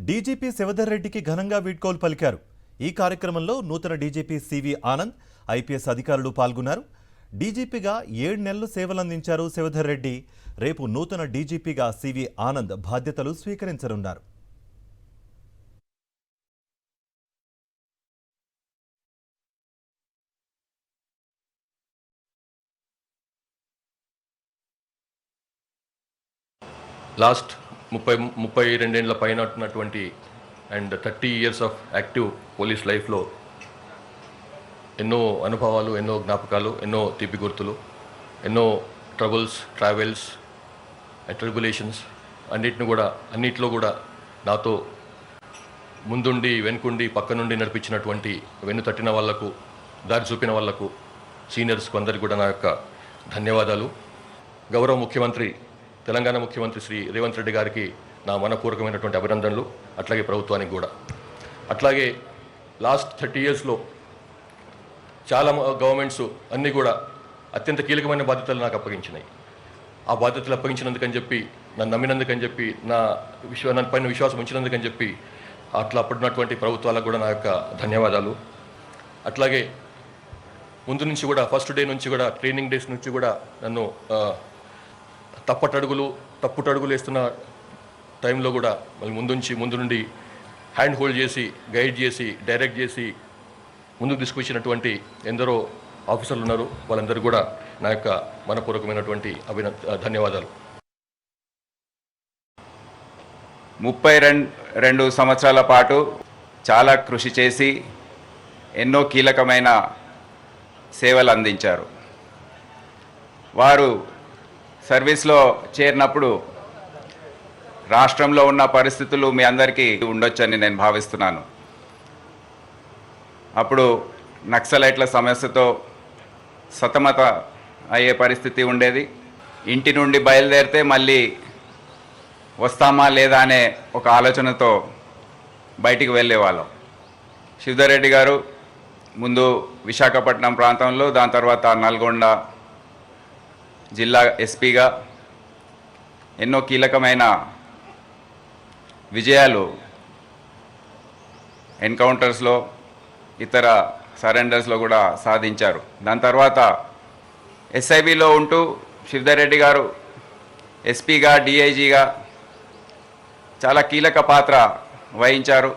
DGP Shivadhar రెడ్డికి ఘనంగా వీడ్కోలు పలికారు. ఈ కార్యక్రమంలో నూతన డీజీపీ సివి ఆనంద్, ఐపీఎస్ అధికారులు పాల్గొన్నారు. డీజీపీగా 7 నెలలు సేవలందించారు శివధర్ రెడ్డి. రేపు నూతన డీజీపీగా సివి ఆనంద్ బాధ్యతలు స్వీకరించనున్నారు. లాస్ట్ 32 ఏళ్ల పైన ఉన్నటువంటి and 30 years of active police లైఫ్లో ఎన్నో అనుభవాలు, ఎన్నో జ్ఞాపకాలు, ఎన్నో తీపి గుర్తులు, ఎన్నో ట్రబుల్స్, ట్రావెల్స్, ట్రిబులేషన్స్ అన్నిట్లో కూడా నాతో ముందుండి, వెనుకుండి, పక్క నుండి నడిపించినటువంటి, వెన్ను తట్టిన వాళ్లకు, దారి చూపిన వాళ్లకు, సీనియర్స్కు అందరికీ కూడా నా యొక్క ధన్యవాదాలు. గౌరవ ముఖ్యమంత్రి, తెలంగాణ ముఖ్యమంత్రి శ్రీ రేవంత్ రెడ్డి గారికి నా మనపూర్వకమైనటువంటి అభినందనలు. అట్లాగే ప్రభుత్వానికి కూడా. అట్లాగే లాస్ట్ 30 yearsలో చాలా గవర్నమెంట్స్ అన్నీ కూడా అత్యంత కీలకమైన బాధ్యతలు నాకు అప్పగించినాయి. ఆ బాధ్యతలు అప్పగించినందుకని చెప్పి, నన్ను నమ్మినందుకని చెప్పి, నా పైన విశ్వాసం ఉంచినందుకని చెప్పి అట్లా అప్పుడున్నటువంటి ప్రభుత్వాలకు కూడా నా యొక్క ధన్యవాదాలు. అట్లాగే ముందు నుంచి కూడా, ఫస్ట్ డే నుంచి కూడా, ట్రైనింగ్ డేస్ నుంచి కూడా నన్ను తప్పుటడుగులు వేస్తున్న టైంలో కూడా మళ్ళీ ముందు నుండి హ్యాండ్ హోల్డ్ చేసి, గైడ్ చేసి, డైరెక్ట్ చేసి ముందుకు తీసుకొచ్చినటువంటి ఎందరో ఆఫీసర్లు ఉన్నారు. వాళ్ళందరూ కూడా నా యొక్క మనపూర్వకమైనటువంటి ధన్యవాదాలు. 32 సంవత్సరాల పాటు చాలా కృషి చేసి ఎన్నో కీలకమైన సేవలు అందించారు. వారు సర్వీస్లో చేరినప్పుడు రాష్ట్రంలో ఉన్న పరిస్థితులు మీ అందరికీ ఉండొచ్చని నేను భావిస్తున్నాను. అప్పుడు నక్సలైట్ల సమస్యతో సతమత అయ్యే పరిస్థితి ఉండేది. ఇంటి నుండి బయలుదేరితే మళ్ళీ వస్తామా లేదా అనే ఒక ఆలోచనతో బయటికి వెళ్ళేవాళ్ళం. శివధర్ రెడ్డి గారు ముందు విశాఖపట్నం ప్రాంతంలో, దాని తర్వాత నల్గొండ జిల్లా ఎస్పీగా ఎన్నో కీలకమైన విజయాలు ఎన్కౌంటర్స్లో, ఇతర సరెండర్స్లో కూడా సాధించారు. దాని తర్వాత ఎస్ఐబిలో ఉంటూ శివధర్ రెడ్డి గారు ఎస్పీగా, డిఐజీగా చాలా కీలక పాత్ర వహించారు.